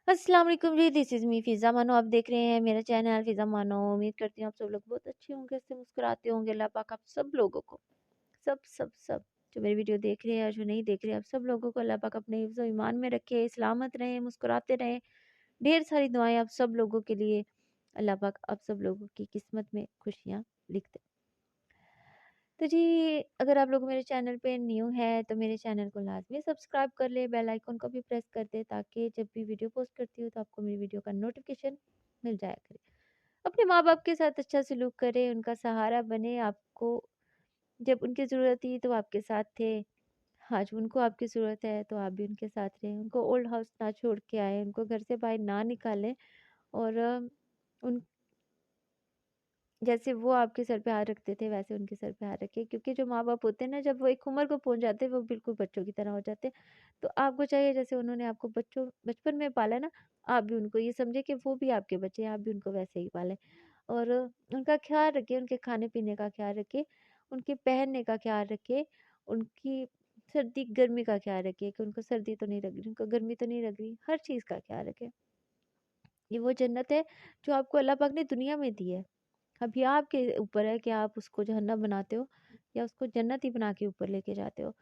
अस्सलाम वालेकुम जी, this is me फ़िज़ा मानो। आप देख रहे हैं मेरा चैनल फ़िज़ा मानो। उम्मीद करती हूँ आप सब लोग बहुत अच्छे होंगे, हँसते मुस्कुराते होंगे। अल्लाह पाक आप सब लोगों को, सब जो मेरी वीडियो देख रहे हैं और जो नहीं देख रहे हैं, आप सब लोगों को अल्लाह पाक अपने हिफ्ज़-ओ ईमान में रखे, सलामत रहें, मुस्कुराते रहें। ढेर सारी दुआएँ आप सब लोगों के लिए। अल्लाह पाक आप सब लोगों की किस्मत में खुशियाँ लिख दे। तो जी, अगर आप लोग मेरे चैनल पे न्यू हैं तो मेरे चैनल को लाज़मी सब्सक्राइब कर लें, बेल आइकन को भी प्रेस कर दें ताकि जब भी वीडियो पोस्ट करती हूँ तो आपको मेरी वीडियो का नोटिफिकेशन मिल जाया करे। अपने माँ-बाप के साथ अच्छा सलूक करें, उनका सहारा बनें। आपको जब उनकी ज़रूरत थी तो आपके साथ थे, आज उनको आपकी ज़रूरत है तो आप भी उनके साथ रहें। उनको ओल्ड हाउस ना छोड़ के आएँ, उनको घर से बाहर ना निकालें और उन जैसे वो आपके सर पे हाथ रखते थे वैसे उनके सर पे हाथ रखें, क्योंकि जो माँ-बाप होते हैं ना, जब वो एक उम्र को पहुँच जाते हैं वो बिल्कुल बच्चों की तरह हो जाते हैं। तो आपको चाहिए जैसे उन्होंने आपको बचपन में पाला ना, आप भी उनको ये समझे कि वो भी आपके बच्चे हैं, आप भी उनको वैसे ही पालें। और उनका ख़्याल रखें, उनके खाने-पीने का ख़्याल रखें, उनके पहनने का ख़्याल रखें, उनकी सर्दी-गर्मी का ख़्याल रखें कि उनको सर्दी तो नहीं लग रही, उनको गर्मी तो नहीं लग रही, हर चीज़ का ख़्याल रखें। ये वो जन्नत है जो आपको अल्लाह पाक ने दुनिया में दी है। अब ये आपके ऊपर है कि आप उसको जहन्नम बनाते हो या उसको जन्नत ही बना के ऊपर लेके जाते हो।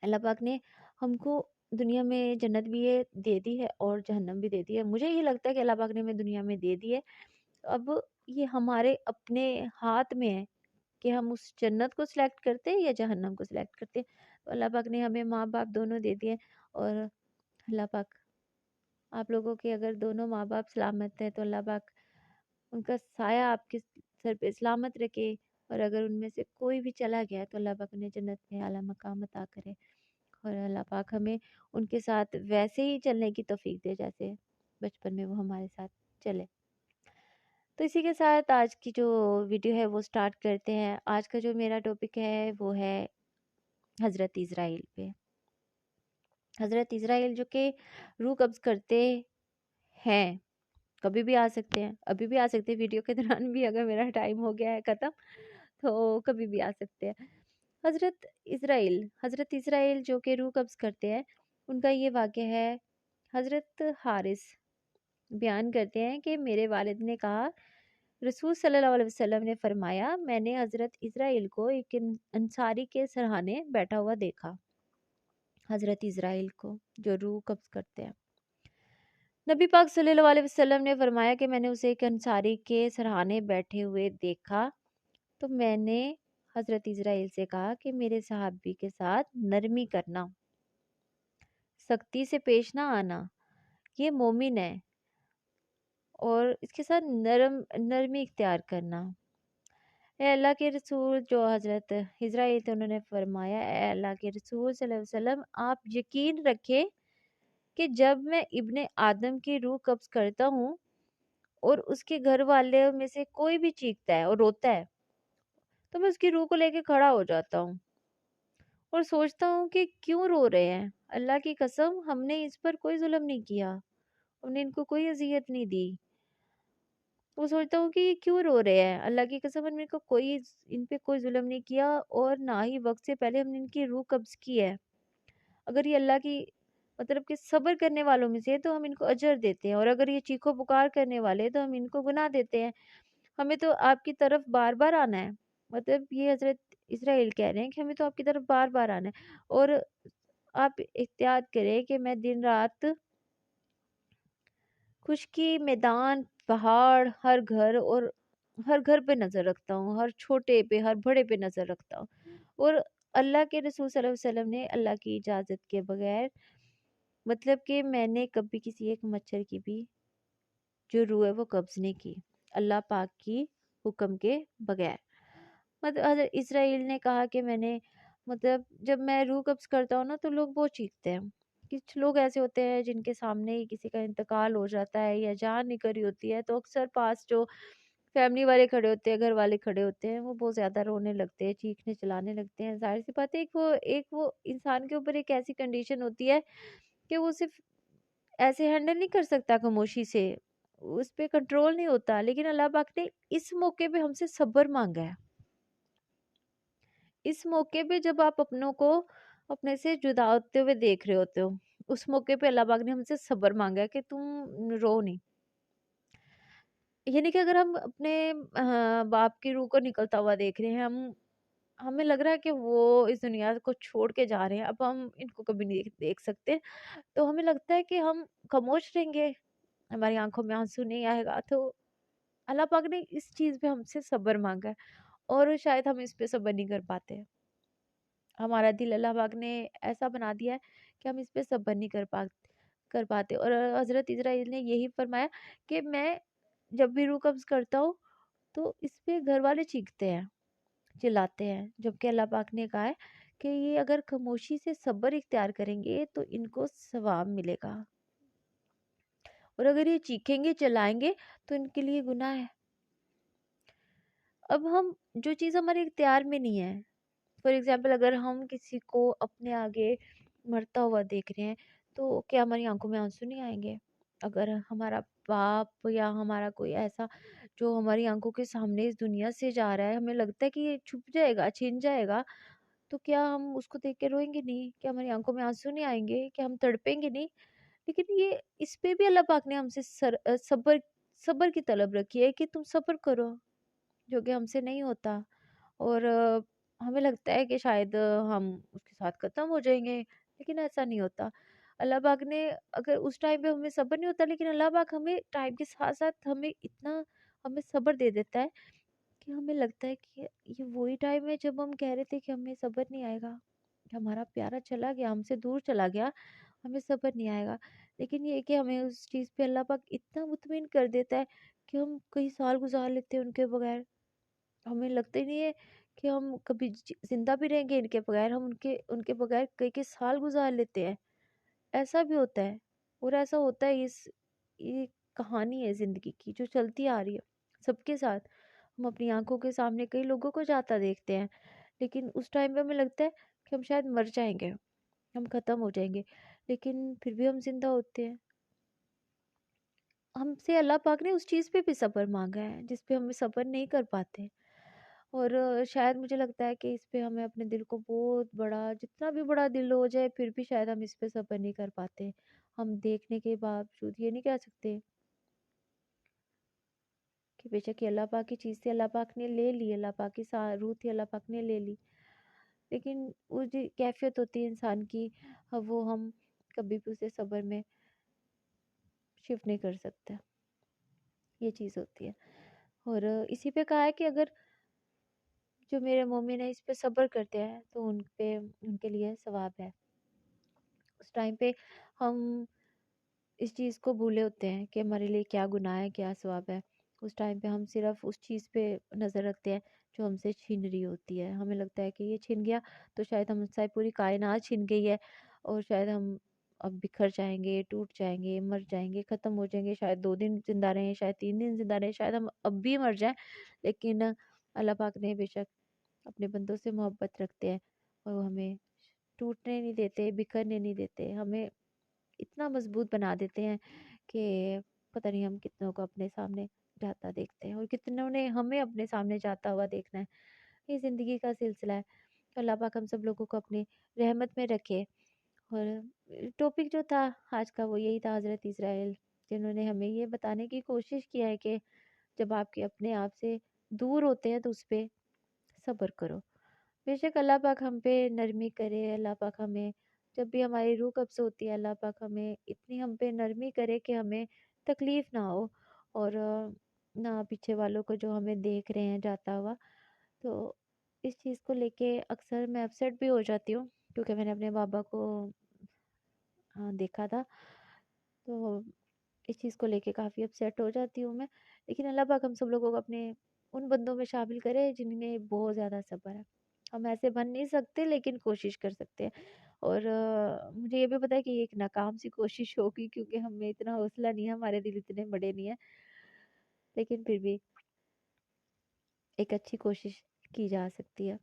अल्लाह पाक ने हमको दुनिया में जन्नत भी है दे दी है और जहन्नम भी दे दी है। मुझे ये लगता है कि अल्लाह पाक ने हमें दुनिया में दे दी है। अब ये हमारे अपने हाथ में है कि हम उस जन्नत को सिलेक्ट करते हैं या जहन्नम को सिलेक्ट करते हैं। तो अल्लाह पाक ने हमें माँ बाप दोनों दे दिए और अल्लाह पाक आप लोगों के अगर दोनों माँ बाप सलामत हैं तो अल्लाह पाक उनका साया आपके सर पे सलामत रखे। और अगर उनमें से कोई भी चला गया तो अल्लाह पाक उन्हें जन्नत में आला मकाम अता करे और अल्लाह पाक हमें उनके साथ वैसे ही चलने की तौफीक दे जैसे बचपन में वो हमारे साथ चले। तो इसी के साथ आज की जो वीडियो है वो स्टार्ट करते हैं। आज का जो मेरा टॉपिक है वो है हज़रत इज़राइल पे। हज़रत इज़राइल जो कि रूह कब्ज़ करते हैं, कभी भी आ सकते हैं, अभी भी आ सकते हैं, वीडियो के दौरान भी अगर मेरा टाइम हो गया है ख़त्म तो कभी भी आ सकते हैं। हज़रत इज़राइल जो कि रूह कब्ज़ करते हैं, उनका ये वाक़या है। हज़रत हारिस बयान करते हैं कि मेरे वालिद ने कहा, रसूल सल्लल्लाहु अलैहि वसल्लम ने फरमाया, मैंने हज़रत इज़राइल को एक अंसारी के सरहाने बैठा हुआ देखा। हज़रत इज़राइल को जो रूह कब्ज़ करते हैं, नबी पाक सल्लल्लाहु अलैहि वसल्लम ने फरमाया कि मैंने उसे एक अंसारी के सरहाने बैठे हुए देखा। तो मैंने हज़रत इज़राइल से कहा कि मेरे सहाबी के साथ नरमी करना, सख्ती से पेश ना आना, ये मोमिन है, और इसके साथ नरमी इख्तियार करना। ए अल्लाह के रसूल, जो हज़रत इज़राइल थे, उन्होंने फरमाया, ए अल्लाह के रसूल सल्लल्लाहु अलैहि वसल्लम, आप यकीन रखें कि जब मैं इब्ने आदम की रूह कब्ज़ करता हूँ और उसके घर वाले में से कोई भी चीखता है और रोता है, तो मैं उसकी रूह को लेके खड़ा हो जाता हूँ और सोचता हूँ कि क्यों रो रहे हैं। अल्लाह की कसम, हमने इस पर कोई जुल्म नहीं किया, हमने इनको कोई अजियत नहीं दी। वो सोचता हूँ कि ये क्यों रो रहे हैं। अल्लाह की कसम, हमने इनको कोई इन पे कोई जुल्म नहीं किया और ना ही वक्त से पहले हमने इनकी रूह कब्ज की है। अगर ये अल्लाह की मतलब कि सब्र करने वालों में से है, तो हम इनको अजर देते हैं, और अगर ये चीखो पुकार करने वाले हैं, तो हम इनको गुनाह देते हैं। हमें तो आपकी तरफ बार बार आना है। मतलब ये हजरत इसराइल कह रहे हैं कि हमें तो आपकी तरफ बार बार आना है, और आप एहतियात करें कि मैं दिन रात खुशकी, मैदान, पहाड़, हर घर पे नज़र रखता हूँ, हर छोटे पे, हर बड़े पे नज़र रखता हूँ। और अल्लाह के रसूल सल्लल्लाहु अलैहि वसल्लम ने अल्लाह की इजाज़त के बगैर, मतलब कि मैंने कभी किसी एक मच्छर की भी जो रूह है वो कब्ज़ नहीं की, अल्लाह पाक की हुक्म के बगैर। मतलब हज़रत इसराइल ने कहा कि मैंने, मतलब जब मैं रूह कब्ज़ करता हूँ ना, तो लोग बहुत चीखते हैं। कुछ लोग ऐसे होते हैं जिनके सामने ही किसी का इंतकाल हो जाता है या जान निकल रही होती है, तो अक्सर पास जो फैमिली वाले खड़े होते हैं, घर वाले खड़े होते हैं, वो बहुत ज़्यादा रोने लगते हैं, चीखने चिल्लाने लगते हैं। ज़ाहिर सी बात है, एक वो इंसान के ऊपर एक ऐसी कंडीशन होती है कि वो सिर्फ ऐसे हैंडल नहीं कर सकता खामोशी से, उस पे कंट्रोल नहीं होता। लेकिन अल्लाह पाक ने इस मौके पे हमसे सब्र मांगा है। इस मौके पे जब आप अपनों को अपने से जुदा होते हुए देख रहे होते हो, उस मौके पे अल्लाह पाक ने हमसे सब्र मांगा है कि तुम रो नहीं। यानी कि अगर हम अपने बाप की रूह को निकलता हुआ देख रहे हैं, हमें लग रहा है कि वो इस दुनिया को छोड़ के जा रहे हैं, अब हम इनको कभी नहीं देख सकते, तो हमें लगता है कि हम खामोश रहेंगे, हमारी आंखों में आंसू नहीं आएगा। तो अल्लाह पाक ने इस चीज पे हमसे सब्र मांगा है, और शायद हम इस पे सब्र नहीं कर पाते। हमारा दिल अल्लाह पाक ने ऐसा बना दिया है कि हम इस पे सब्र नहीं कर पाते। और हजरत इजराइल ने यही फरमाया कि मैं जब भी रूह कब्ज करता हूँ तो इस पे घर वाले चीखते हैं, चिल्लाते हैं, जबकि अल्लाह पाक ने कहा है कि ये अगर खामोशी से सब्र इख्तियार करेंगे तो इनको सवाब मिलेगा, और अगर ये चीखेंगे चिल्लाएंगे तो इनके लिए गुनाह है। अब हम जो चीज़ हमारे इख्तियार में नहीं है, फॉर एग्जाम्पल अगर हम किसी को अपने आगे मरता हुआ देख रहे हैं, तो क्या हमारी आंखों में आंसू नहीं आएंगे? अगर हमारा बाप या हमारा कोई ऐसा जो हमारी आंखों के सामने इस दुनिया से जा रहा है, हमें लगता है कि ये छुप जाएगा, छिन जाएगा, तो क्या हम उसको देख के रोएंगे नहीं? क्या हमारी आंखों में आंसू नहीं आएंगे? क्या हम तड़पेंगे नहीं? लेकिन ये इस पे भी अल्लाह पाक ने हमसे सब्र सब्र की तलब रखी है कि तुम सब्र करो, जो कि हमसे नहीं होता। और हमें लगता है कि शायद हम उसके साथ खत्म हो जाएंगे, लेकिन ऐसा नहीं होता। अल्लाह पाक ने, अगर उस टाइम पे हमें सब्र नहीं होता, लेकिन अल्लाह पाक हमें टाइम के साथ साथ हमें इतना हमें सब्र दे देता है कि हमें लगता है कि ये वही टाइम है जब हम कह रहे थे कि हमें सब्र नहीं आएगा, हमारा प्यारा चला गया, हमसे दूर चला गया, हमें सब्र नहीं आएगा। लेकिन ये है कि हमें उस चीज़ पे अल्लाह पाक इतना मुतमिन कर देता है कि हम कई साल गुजार लेते हैं उनके बगैर। हमें लगता ही नहीं है कि हम कभी जिंदा भी रहेंगे इनके बगैर, हम उनके उनके बगैर कई कई साल गुजार लेते हैं। ऐसा भी होता है, और ऐसा होता है। ये कहानी है जिंदगी की जो चलती आ रही है सबके साथ। हम अपनी आंखों के सामने कई लोगों को जाता देखते हैं, लेकिन उस टाइम पे हमें लगता है कि हम शायद मर जाएंगे, हम खत्म हो जाएंगे, लेकिन फिर भी हम जिंदा होते हैं। हमसे अल्लाह पाक ने उस चीज़ पे भी सब्र मांगा है जिस पे हम सब्र नहीं कर पाते। और शायद मुझे लगता है कि इस पे हमें अपने दिल को बहुत बड़ा, जितना भी बड़ा दिल हो जाए, फिर भी शायद हम इस पे सब्र नहीं कर पाते। हम देखने के बावजूद ये नहीं कह सकते कि बेशक ये अल्लाह पाक की चीज़ थी, अल्लाह पाक ने ले ली, अल्लाह पाक की रूह थी, अल्लाह पाक ने ले ली, लेकिन वो जो कैफियत होती है इंसान की, अब वो हम कभी भी उसे सब्र में शिफ्ट नहीं कर सकते। ये चीज़ होती है। और इसी पे कहा है कि अगर जो मेरे मोमिन है इस पे सब्र करते हैं तो उन पे उनके लिए सवाब है। उस टाइम पे हम इस चीज़ को भूले होते हैं कि हमारे लिए क्या गुनाह है, क्या सवाब है। उस टाइम पे हम सिर्फ उस चीज़ पे नज़र रखते हैं जो हमसे छीन रही होती है। हमें लगता है कि ये छिन गया तो शायद हमसे पूरी कायनात छिन गई है, और शायद हम अब बिखर जाएंगे, टूट जाएंगे, मर जाएंगे, ख़त्म हो जाएंगे। शायद 2 दिन जिंदा रहें, शायद 3 दिन जिंदा रहें, शायद हम अब भी मर जाएं। लेकिन अल्लाह पाक ने बेशक अपने बंदों से मोहब्बत रखते हैं, और वो हमें टूटने नहीं देते, बिखरने नहीं देते, हमें इतना मजबूत बना देते हैं कि पता नहीं हम कितनों को अपने सामने जाता देखते हैं, और कितनों ने हमें अपने सामने जाता हुआ देखना है। ये ज़िंदगी का सिलसिला है। तो अल्लाह पाक हम सब लोगों को अपनी रहमत में रखे। और टॉपिक जो था आज का वो यही था, हज़रत इज़राइल, जिन्होंने हमें ये बताने की कोशिश किया है कि जब आपके अपने आप से दूर होते हैं तो उस पे सब्र करो। बेशक अल्लाह पाक हम पे नरमी करे, अल्लाह पाक हमें जब भी हमारी रूह कब्ज़ होती है, अल्लाह पाक हमें इतनी हम पे नरमी करे कि हमें तकलीफ़ ना हो, और ना पीछे वालों को जो हमें देख रहे हैं जाता हुआ। तो इस चीज़ को लेके अक्सर मैं अपसेट भी हो जाती हूँ, क्योंकि मैंने अपने बाबा को देखा था। तो इस चीज़ को लेके काफ़ी अपसेट हो जाती हूँ मैं। लेकिन अल्लाह पाक हम सब लोगों को अपने उन बंदों में शामिल करे जिनमें बहुत ज़्यादा सब्र है। हम ऐसे बन नहीं सकते, लेकिन कोशिश कर सकते हैं। और मुझे ये भी पता है कि ये एक नाकाम सी कोशिश होगी, क्योंकि हमें इतना हौसला नहीं है, हमारे दिल इतने बड़े नहीं है, लेकिन फिर भी एक अच्छी कोशिश की जा सकती है।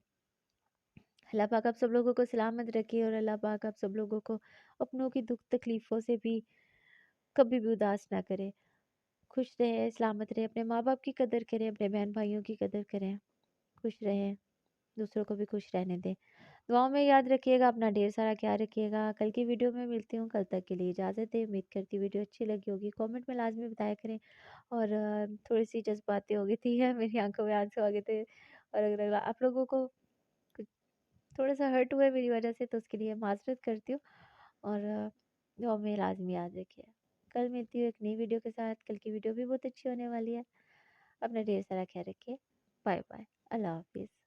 अल्लाह पाक आप सब लोगों को सलामत रखे, और अल्लाह पाक आप सब लोगों को अपनों की दुख तकलीफ़ों से भी कभी भी उदास ना करे। खुश रहें, सलामत रहें, अपने माँ बाप की कदर करें, अपने बहन भाइयों की कदर करें, खुश रहें, दूसरों को भी खुश रहने दें। دعاؤں میں یاد رکھیے گا، اپنا ڈھیر سارا خیال رکھیے گا۔ کل کی ویڈیو میں ملتی ہوں، کل تک کے لیے اجازت ہے۔ امید کرتی ویڈیو اچھی لگی ہوگی، کامنٹ میں لازمی بتایا کریں۔ اور تھوڑی سی جذباتی ہو گئی تھی ہے، میری آنکھوں میں آنسو آ گئے تھے، اور اگر آپ لوگوں کو کچھ تھوڑا سا ہرٹ ہوا ہے میری وجہ سے تو اس کے لیے معذرت کرتی ہوں، اور دعاؤں میں لازمی یاد رکھیے۔ کل ملتی ہوں ایک نئی ویڈیو کے ساتھ، کل کی ویڈیو بھی بہت اچھی ہونے والی ہے۔ اپنا ڈھیر سارا خیال رکھیے، بائے بائے، اللہ حافظ۔